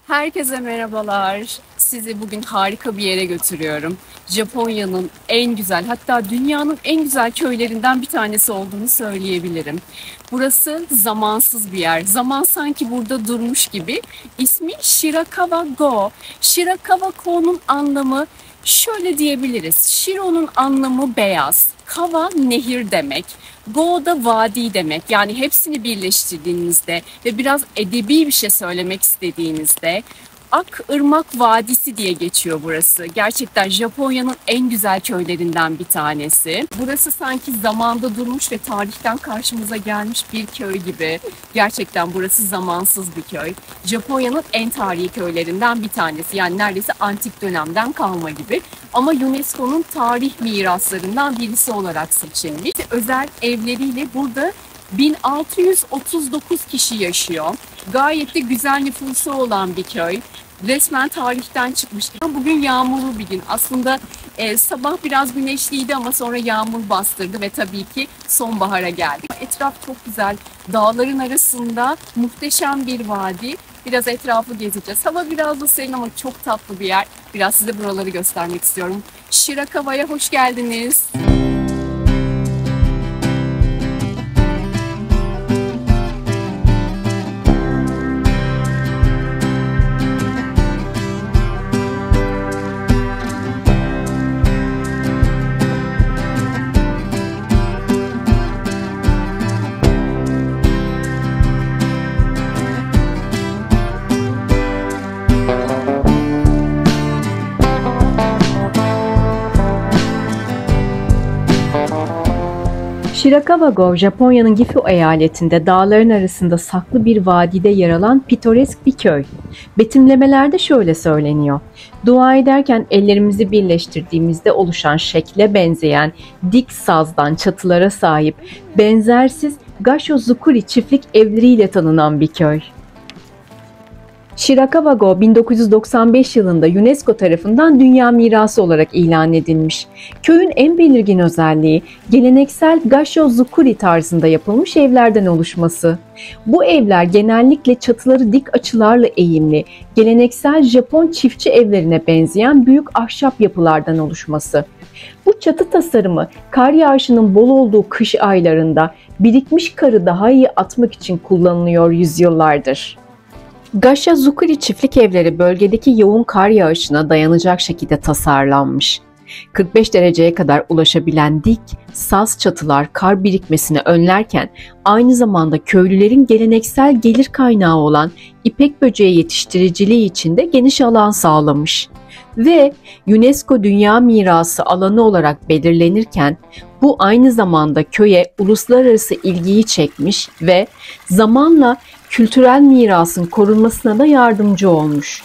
Herkese merhabalar. Sizi bugün harika bir yere götürüyorum. Japonya'nın en güzel, hatta dünyanın en güzel köylerinden bir tanesi olduğunu söyleyebilirim. Burası zamansız bir yer. Zaman sanki burada durmuş gibi. İsmi Shirakawa-go. Shirakawa-go'nun anlamı şöyle diyebiliriz. Shiro'nun anlamı beyaz. Kawa nehir demek. Go da vadi demek. Yani hepsini birleştirdiğinizde ve biraz edebi bir şey söylemek istediğinizde Ak Irmak Vadisi diye geçiyor burası. Gerçekten Japonya'nın en güzel köylerinden bir tanesi. Burası sanki zamanda durmuş ve tarihten karşımıza gelmiş bir köy gibi. Gerçekten burası zamansız bir köy. Japonya'nın en tarihi köylerinden bir tanesi. Yani neredeyse antik dönemden kalma gibi. Ama UNESCO'nun tarih miraslarından birisi olarak seçilmiş. Özel evleriyle burada 1639 kişi yaşıyor. Gayet de güzel nüfusu olan bir köy. Resmen tarihten çıkmış. Bugün yağmurlu bir gün. Aslında sabah biraz güneşliydi ama sonra yağmur bastırdı ve tabii ki sonbahara geldik. Etraf çok güzel. Dağların arasında muhteşem bir vadi. Biraz etrafı gezeceğiz. Hava biraz da serin ama çok tatlı bir yer. Biraz size buraları göstermek istiyorum. Shirakawa'ya hoş geldiniz. Shirakawa-go, Japonya'nın Gifu eyaletinde dağların arasında saklı bir vadide yer alan pitoresk bir köy. Betimlemelerde şöyle söyleniyor. Dua ederken ellerimizi birleştirdiğimizde oluşan şekle benzeyen dik sazdan çatılara sahip benzersiz Gasho-zukuri çiftlik evleriyle tanınan bir köy. Shirakawa-go 1995 yılında UNESCO tarafından Dünya Mirası olarak ilan edilmiş. Köyün en belirgin özelliği geleneksel Gasho-zukuri tarzında yapılmış evlerden oluşması. Bu evler genellikle çatıları dik açılarla eğimli, geleneksel Japon çiftçi evlerine benzeyen büyük ahşap yapılardan oluşması. Bu çatı tasarımı kar yağışının bol olduğu kış aylarında birikmiş karı daha iyi atmak için kullanılıyor yüzyıllardır. Gasho-zukuri çiftlik evleri bölgedeki yoğun kar yağışına dayanacak şekilde tasarlanmış. 45 dereceye kadar ulaşabilen dik, saz çatılar kar birikmesini önlerken aynı zamanda köylülerin geleneksel gelir kaynağı olan ipek böceği yetiştiriciliği için de geniş alan sağlamış. Ve UNESCO Dünya Mirası alanı olarak belirlenirken bu aynı zamanda köye uluslararası ilgiyi çekmiş ve zamanla kültürel mirasın korunmasına da yardımcı olmuş.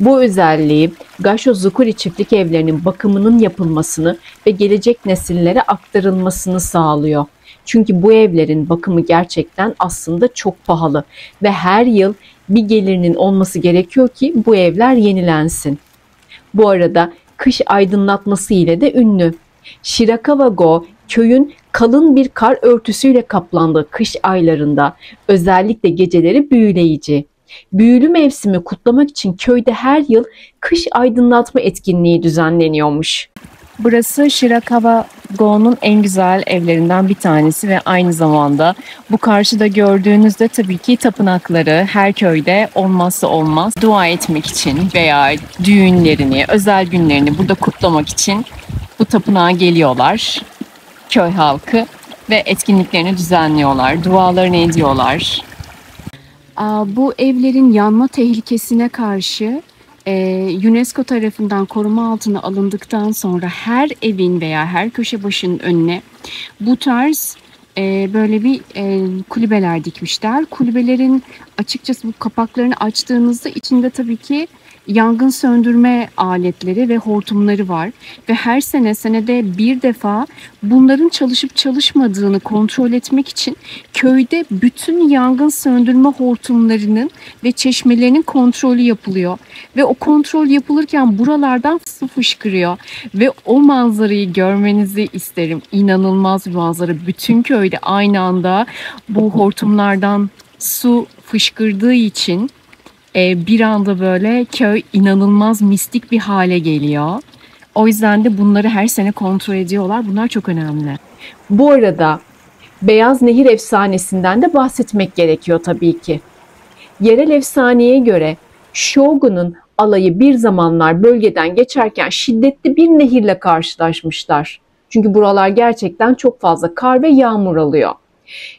Bu özelliği Gasho-zukuri çiftlik evlerinin bakımının yapılmasını ve gelecek nesillere aktarılmasını sağlıyor. Çünkü bu evlerin bakımı gerçekten aslında çok pahalı ve her yıl bir gelirinin olması gerekiyor ki bu evler yenilensin. Bu arada kış aydınlatması ile de ünlü. Shirakawa-go köyün kalın bir kar örtüsüyle kaplandığı kış aylarında özellikle geceleri büyüleyici. Büyülü mevsimi kutlamak için köyde her yıl kış aydınlatma etkinliği düzenleniyormuş. Burası Shirakawa-go'nun en güzel evlerinden bir tanesi ve aynı zamanda bu karşıda gördüğünüzde tabii ki tapınakları her köyde olmazsa olmaz dua etmek için veya düğünlerini, özel günlerini burada kutlamak için bu tapınağa geliyorlar. Köy halkı ve etkinliklerini düzenliyorlar, dualarını ediyorlar. Bu evlerin yanma tehlikesine karşı UNESCO tarafından koruma altına alındıktan sonra her evin veya her köşe başının önüne bu tarz böyle bir kulübeler dikmişler. Kulübelerin açıkçası bu kapaklarını açtığınızda içinde tabii ki yangın söndürme aletleri ve hortumları var ve her senede bir defa bunların çalışıp çalışmadığını kontrol etmek için köyde bütün yangın söndürme hortumlarının ve çeşmelerinin kontrolü yapılıyor ve o kontrol yapılırken buralardan su fışkırıyor ve o manzarayı görmenizi isterim. İnanılmaz bir manzara. Bütün köyde aynı anda bu hortumlardan su fışkırdığı için Bir anda böyle köy inanılmaz mistik bir hale geliyor. O yüzden de bunları her sene kontrol ediyorlar. Bunlar çok önemli. Bu arada Beyaz Nehir efsanesinden de bahsetmek gerekiyor tabii ki. Yerel efsaneye göre Shogun'un alayı bir zamanlar bölgeden geçerken şiddetli bir nehirle karşılaşmışlar. Çünkü buralar gerçekten çok fazla kar ve yağmur alıyor.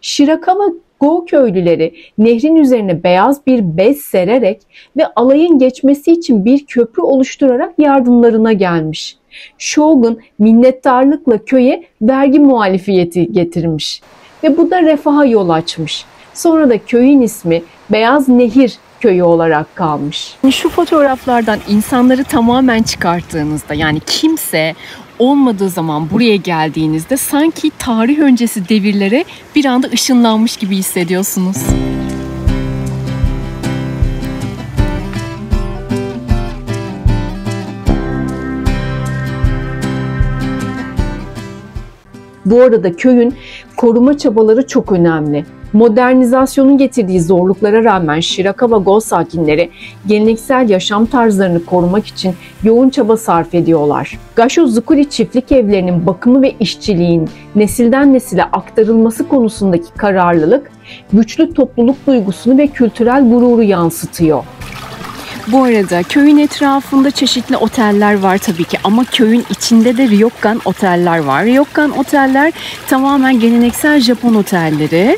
Shirakawa-go köylüleri nehrin üzerine beyaz bir bez sererek ve alayın geçmesi için bir köprü oluşturarak yardımlarına gelmiş. Shogun minnettarlıkla köye vergi muhalefiyeti getirmiş ve bu da refaha yol açmış. Sonra da köyün ismi Beyaz Nehir Köyü olarak kalmış. Şu fotoğraflardan insanları tamamen çıkarttığınızda, yani kimse olmadığı zaman buraya geldiğinizde sanki tarih öncesi devirlere bir anda ışınlanmış gibi hissediyorsunuz. Bu arada köyün koruma çabaları çok önemli. Modernizasyonun getirdiği zorluklara rağmen Shirakawa-go sakinleri geleneksel yaşam tarzlarını korumak için yoğun çaba sarf ediyorlar. Gasho-zukuri çiftlik evlerinin bakımı ve işçiliğin nesilden nesile aktarılması konusundaki kararlılık, güçlü topluluk duygusunu ve kültürel gururu yansıtıyor. Bu arada köyün etrafında çeşitli oteller var tabii ki, ama köyün içinde de ryokan oteller var. Ryokan oteller tamamen geleneksel Japon otelleri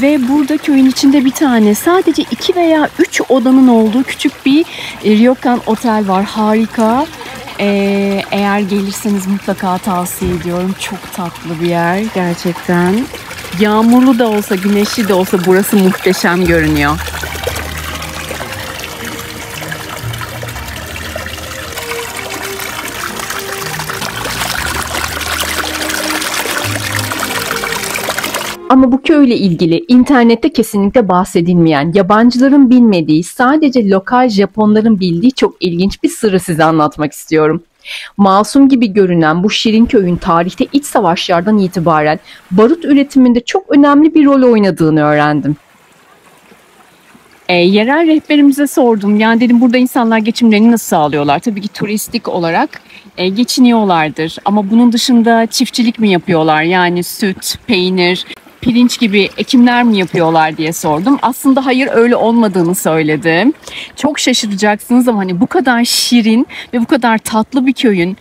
ve burada köyün içinde bir tane sadece 2 veya 3 odanın olduğu küçük bir ryokan otel var. Harika. Eğer gelirseniz mutlaka tavsiye ediyorum. Çok tatlı bir yer gerçekten. Yağmurlu da olsa, güneşli de olsa burası muhteşem görünüyor. Ama bu köyle ilgili internette kesinlikle bahsedilmeyen, yabancıların bilmediği, sadece lokal Japonların bildiği çok ilginç bir sırrı size anlatmak istiyorum. Masum gibi görünen bu şirin köyün tarihte iç savaşlardan itibaren barut üretiminde çok önemli bir rol oynadığını öğrendim. Yerel rehberimize sordum. Yani dedim, burada insanlar geçimlerini nasıl sağlıyorlar? Tabii ki turistik olarak geçiniyorlardır. Ama bunun dışında çiftçilik mi yapıyorlar? Yani süt, peynir, pirinç gibi ekimler mi yapıyorlar diye sordum. Aslında hayır, öyle olmadığını söyledi. Çok şaşıracaksınız ama hani bu kadar şirin ve bu kadar tatlı bir köyün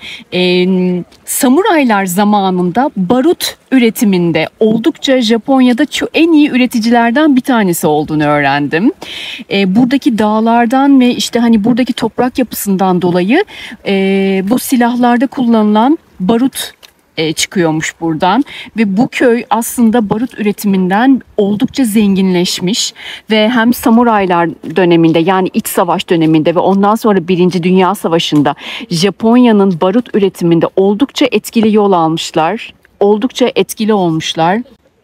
samuraylar zamanında barut üretiminde oldukça Japonya'da en iyi üreticilerden bir tanesi olduğunu öğrendim. Buradaki dağlardan ve işte hani buradaki toprak yapısından dolayı bu silahlarda kullanılan barut çıkıyormuş buradan ve bu köy aslında barut üretiminden oldukça zenginleşmiş ve hem samuraylar döneminde, yani iç savaş döneminde ve ondan sonra Birinci Dünya Savaşı'nda Japonya'nın barut üretiminde oldukça etkili yol almışlar, oldukça etkili olmuşlar.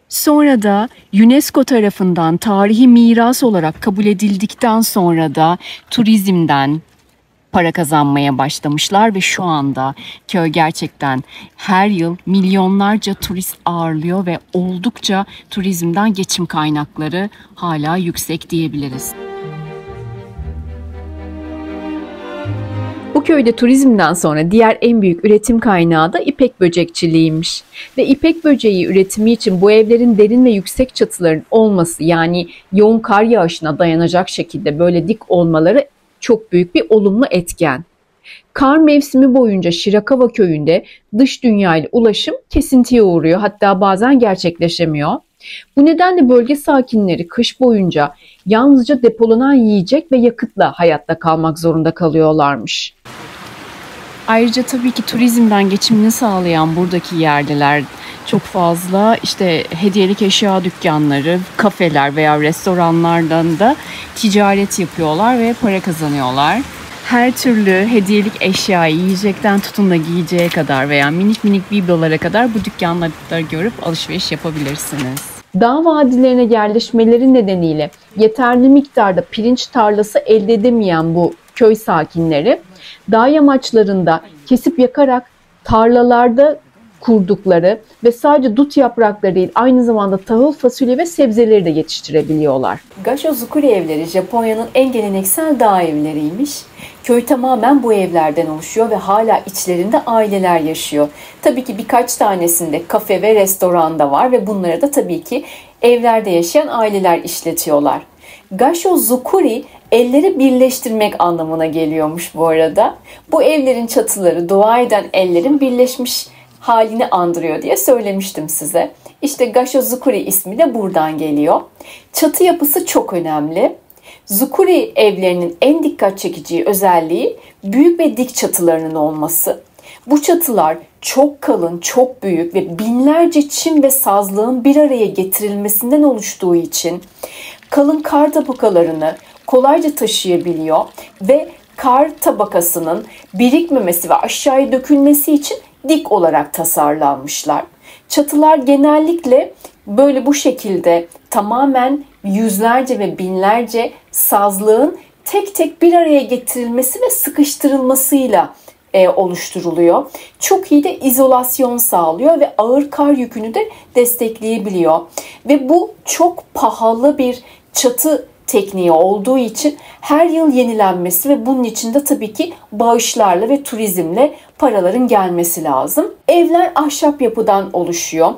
Sonra da UNESCO tarafından tarihi miras olarak kabul edildikten sonra da turizmden para kazanmaya başlamışlar ve şu anda köy gerçekten her yıl milyonlarca turist ağırlıyor ve oldukça turizmden geçim kaynakları hala yüksek diyebiliriz. Bu köyde turizmden sonra diğer en büyük üretim kaynağı da ipek böcekçiliğiymiş. Ve ipek böceği üretimi için bu evlerin derin ve yüksek çatıların olması, yani yoğun kar yağışına dayanacak şekilde böyle dik olmaları çok büyük bir olumlu etken. Kar mevsimi boyunca Shirakawa köyünde dış dünyayla ulaşım kesintiye uğruyor, hatta bazen gerçekleşemiyor. Bu nedenle bölge sakinleri kış boyunca yalnızca depolanan yiyecek ve yakıtla hayatta kalmak zorunda kalıyorlarmış. Ayrıca tabii ki turizmden geçimini sağlayan buradaki yerliler çok fazla işte hediyelik eşya dükkanları, kafeler veya restoranlardan da ticaret yapıyorlar ve para kazanıyorlar. Her türlü hediyelik eşyayı, yiyecekten tutun da giyeceğe kadar veya minik minik biblolara kadar bu dükkanlarda görüp alışveriş yapabilirsiniz. Dağ vadilerine yerleşmeleri nedeniyle yeterli miktarda pirinç tarlası elde edemeyen bu köy sakinleri dağ yamaçlarında kesip yakarak tarlalarda kurdukları ve sadece dut yaprakları değil, aynı zamanda tahıl, fasulye ve sebzeleri de yetiştirebiliyorlar. Gassho-zukuri evleri Japonya'nın en geleneksel dağ evleriymiş. Köy tamamen bu evlerden oluşuyor ve hala içlerinde aileler yaşıyor. Tabii ki birkaç tanesinde kafe ve restoran da var ve bunlara da tabii ki evlerde yaşayan aileler işletiyorlar. Gassho-zukuri elleri birleştirmek anlamına geliyormuş bu arada. Bu evlerin çatıları dua eden ellerin birleşmiş halini andırıyor diye söylemiştim size. İşte Gassho-zukuri ismi de buradan geliyor. Çatı yapısı çok önemli. Zukuri evlerinin en dikkat çekici özelliği büyük ve dik çatılarının olması. Bu çatılar çok kalın, çok büyük ve binlerce çim ve sazlığın bir araya getirilmesinden oluştuğu için kalın kar tabakalarını kolayca taşıyabiliyor ve kar tabakasının birikmemesi ve aşağıya dökülmesi için dik olarak tasarlanmışlar. Çatılar genellikle böyle bu şekilde tamamen yüzlerce ve binlerce sazlığın tek tek bir araya getirilmesi ve sıkıştırılmasıyla oluşturuluyor. Çok iyi de izolasyon sağlıyor ve ağır kar yükünü de destekleyebiliyor. Ve bu çok pahalı bir çatı tekniği olduğu için her yıl yenilenmesi ve bunun için de tabii ki bağışlarla ve turizmle paraların gelmesi lazım. Evler ahşap yapıdan oluşuyor.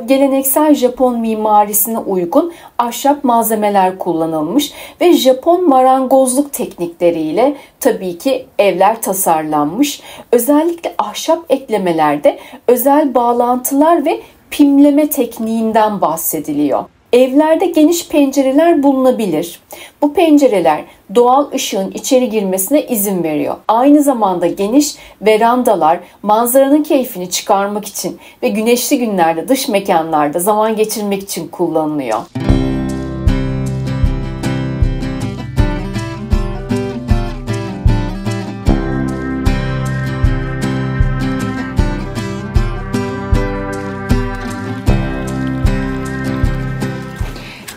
Geleneksel Japon mimarisine uygun ahşap malzemeler kullanılmış ve Japon marangozluk teknikleriyle tabii ki evler tasarlanmış. Özellikle ahşap eklemelerde özel bağlantılar ve pimleme tekniğinden bahsediliyor. Evlerde geniş pencereler bulunabilir. Bu pencereler doğal ışığın içeri girmesine izin veriyor. Aynı zamanda geniş verandalar manzaranın keyfini çıkarmak için ve güneşli günlerde dış mekanlarda zaman geçirmek için kullanılıyor.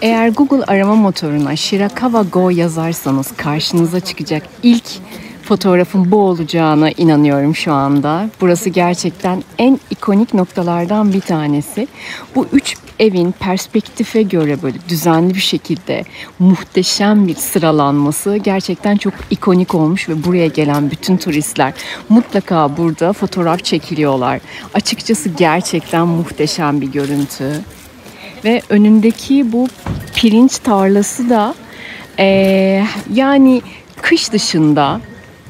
Eğer Google arama motoruna Shirakawa Go yazarsanız karşınıza çıkacak ilk fotoğrafın bu olacağına inanıyorum şu anda. Burası gerçekten en ikonik noktalardan bir tanesi. Bu üç evin perspektife göre böyle düzenli bir şekilde muhteşem bir sıralanması gerçekten çok ikonik olmuş ve buraya gelen bütün turistler mutlaka burada fotoğraf çekiliyorlar. Açıkçası gerçekten muhteşem bir görüntü. Ve önündeki bu pirinç tarlası da yani kış dışında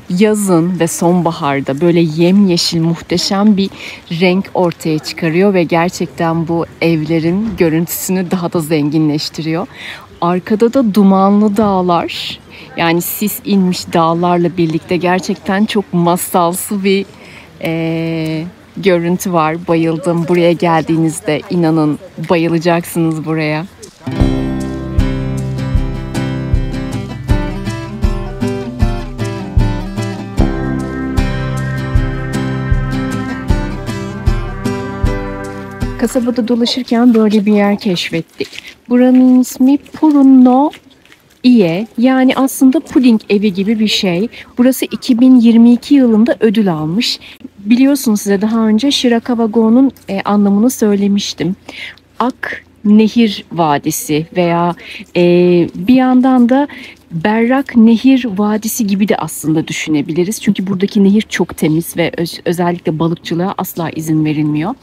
yazın ve sonbaharda böyle yemyeşil muhteşem bir renk ortaya çıkarıyor ve gerçekten bu evlerin görüntüsünü daha da zenginleştiriyor. Arkada da dumanlı dağlar, yani sis inmiş dağlarla birlikte gerçekten çok masalsı bir görüntü var. Bayıldım. Buraya geldiğinizde inanın bayılacaksınız buraya. Kasabada dolaşırken böyle bir yer keşfettik. Buranın ismi Purun no Ie, yani aslında puding evi gibi bir şey. Burası 2022 yılında ödül almış. Biliyorsunuz, size daha önce Shirakawa Go'nun anlamını söylemiştim. Ak Nehir Vadisi veya bir yandan da Berrak Nehir Vadisi gibi de aslında düşünebiliriz. Çünkü buradaki nehir çok temiz ve özellikle balıkçılığa asla izin verilmiyor.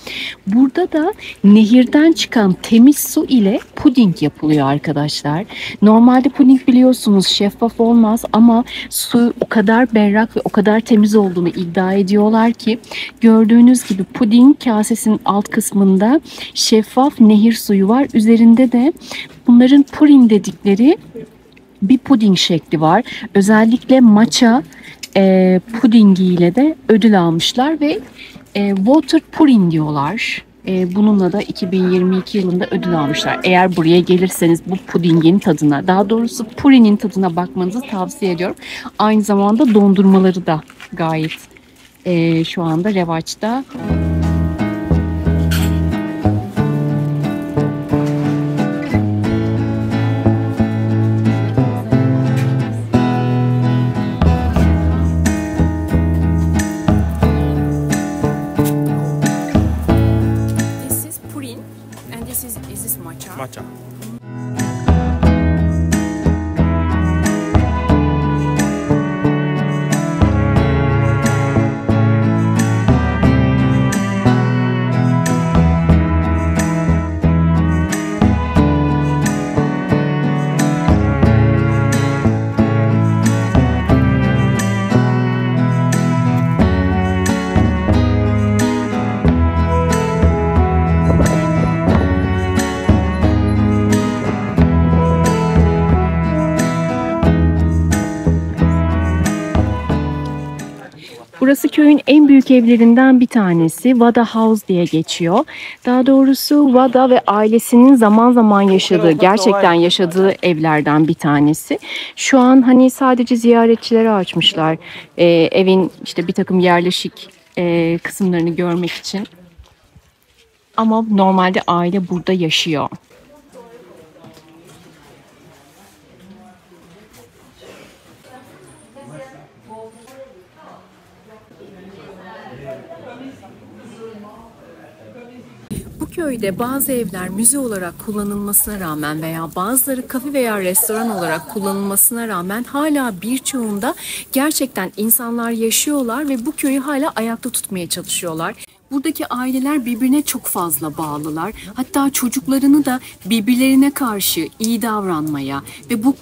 Burada da nehirden çıkan temiz su ile puding yapılıyor arkadaşlar. Normalde puding biliyorsunuz şeffaf olmaz ama su o kadar berrak ve o kadar temiz olduğunu iddia ediyorlar ki gördüğünüz gibi puding kasesinin alt kısmında şeffaf nehir suyu var. Üzerinde de bunların purin dedikleri bir puding şekli var. Özellikle matcha pudingiyle de ödül almışlar ve water pudding diyorlar. Bununla da 2022 yılında ödül almışlar. Eğer buraya gelirseniz bu pudingin tadına, daha doğrusu purinin tadına bakmanızı tavsiye ediyorum. Aynı zamanda dondurmaları da gayet şu anda revaçta. 展。 Burası köyün en büyük evlerinden bir tanesi. Wada House diye geçiyor. Daha doğrusu Wada ve ailesinin zaman zaman yaşadığı, gerçekten yaşadığı evlerden bir tanesi. Şu an hani sadece ziyaretçilere açmışlar. Evin işte bir takım yerleşik kısımlarını görmek için. Ama normalde aile burada yaşıyor. Bu köyde bazı evler müze olarak kullanılmasına rağmen veya bazıları kafe veya restoran olarak kullanılmasına rağmen hala birçoğunda gerçekten insanlar yaşıyorlar ve bu köyü hala ayakta tutmaya çalışıyorlar. Buradaki aileler birbirine çok fazla bağlılar. Hatta çocuklarını da birbirlerine karşı iyi davranmaya ve bu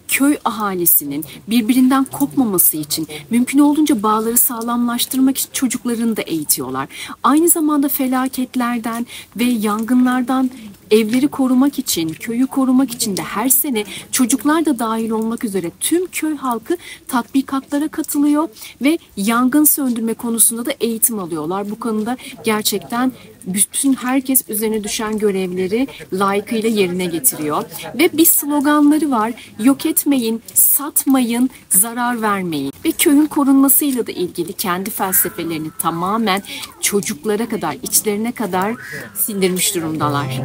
köy ahalisinin birbirinden kopmaması için mümkün olduğunca bağları sağlamlaştırmak için çocuklarını da eğitiyorlar. Aynı zamanda felaketlerden ve yangınlardan evleri korumak için, köyü korumak için de her sene çocuklar da dahil olmak üzere tüm köy halkı tatbikatlara katılıyor ve yangın söndürme konusunda da eğitim alıyorlar. Bu konuda gerçekten bütün herkes üzerine düşen görevleri layıkıyla yerine getiriyor. Ve bir sloganları var: yok etmeyin, satmayın, zarar vermeyin. Ve köyün korunmasıyla da ilgili kendi felsefelerini tamamen çocuklara kadar, içlerine kadar sindirmiş durumdalar.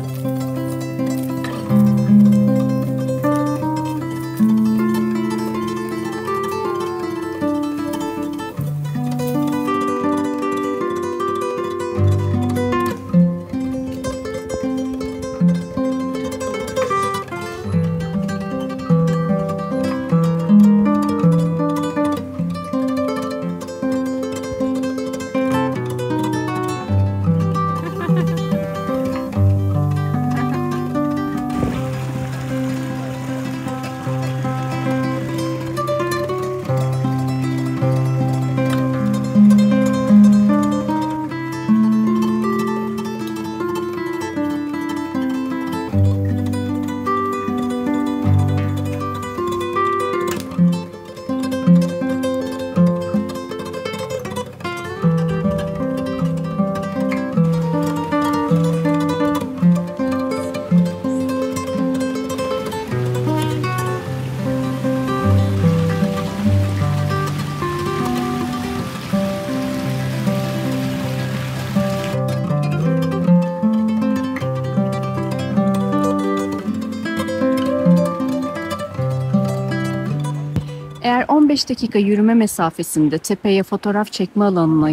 Eğer 15 dakika yürüme mesafesinde tepeye fotoğraf çekme alanına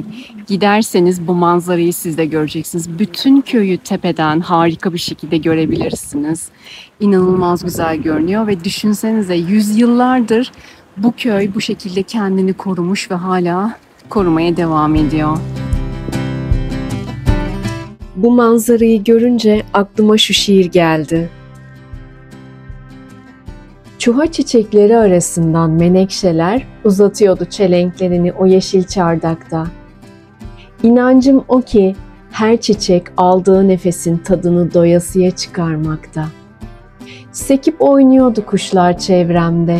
giderseniz bu manzarayı siz de göreceksiniz. Bütün köyü tepeden harika bir şekilde görebilirsiniz. İnanılmaz güzel görünüyor ve düşünsenize yüzyıllardır bu köy bu şekilde kendini korumuş ve hala korumaya devam ediyor. Bu manzarayı görünce aklıma şu şiir geldi. Çuha çiçekleri arasından menekşeler uzatıyordu çelenklerini o yeşil çardakta. İnancım o ki her çiçek aldığı nefesin tadını doyasıya çıkarmakta. Sekip oynuyordu kuşlar çevremde.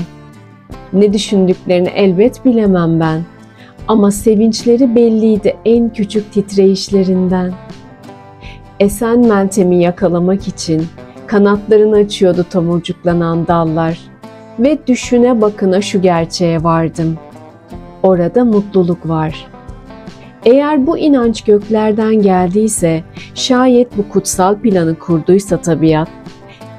Ne düşündüklerini elbet bilemem ben. Ama sevinçleri belliydi en küçük titreyişlerinden. Esen Meltem'i yakalamak için kanatlarını açıyordu tomurcuklanan dallar. Ve düşüne bakına şu gerçeğe vardım. Orada mutluluk var. Eğer bu inanç göklerden geldiyse, şayet bu kutsal planı kurduysa tabiat,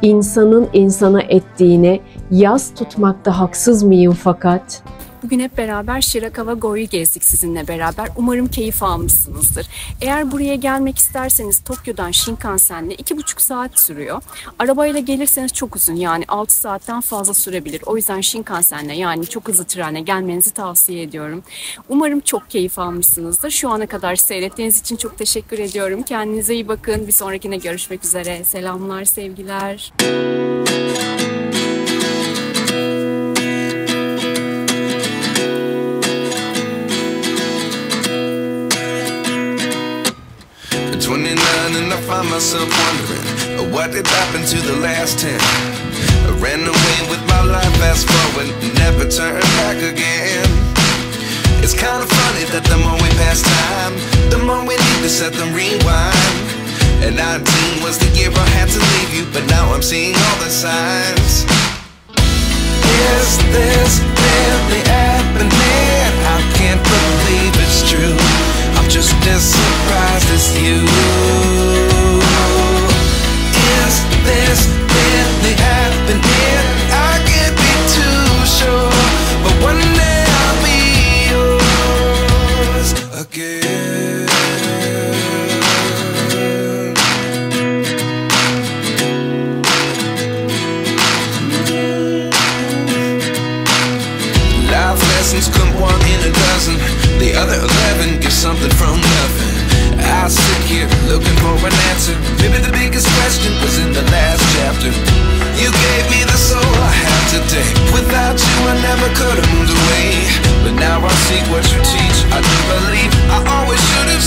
insanın insana ettiğine yas tutmakta haksız mıyım fakat? Bugün hep beraber Shirakawa Go'yu gezdik sizinle beraber. Umarım keyif almışsınızdır. Eğer buraya gelmek isterseniz Tokyo'dan Shinkansen'le 2,5 saat sürüyor. Arabayla gelirseniz çok uzun, yani 6 saatten fazla sürebilir. O yüzden Shinkansen'le, yani çok hızlı trenle gelmenizi tavsiye ediyorum. Umarım çok keyif almışsınızdır. Şu ana kadar seyrettiğiniz için çok teşekkür ediyorum. Kendinize iyi bakın. Bir sonrakine görüşmek üzere. Selamlar, sevgiler. And I find myself wondering what did happen to the last 10. I ran away with my life, fast forward, never turn back again. It's kind of funny that the more we pass time, the more we need to set them rewind. And 19 was the year I had to leave you, but now I'm seeing all the signs. Is this really happening? I can't believe it's true. I'm just as surprised as you. Is this really happening? I can't be too sure, but one day I'll be yours again. Life lessons come one in a dozen. The other 11 get something from nothing. I sit here looking for an answer. Maybe the biggest question was in the last chapter. You gave me the soul I have today. Without you I never could have moved away. But now I see what you teach. I do believe I always should have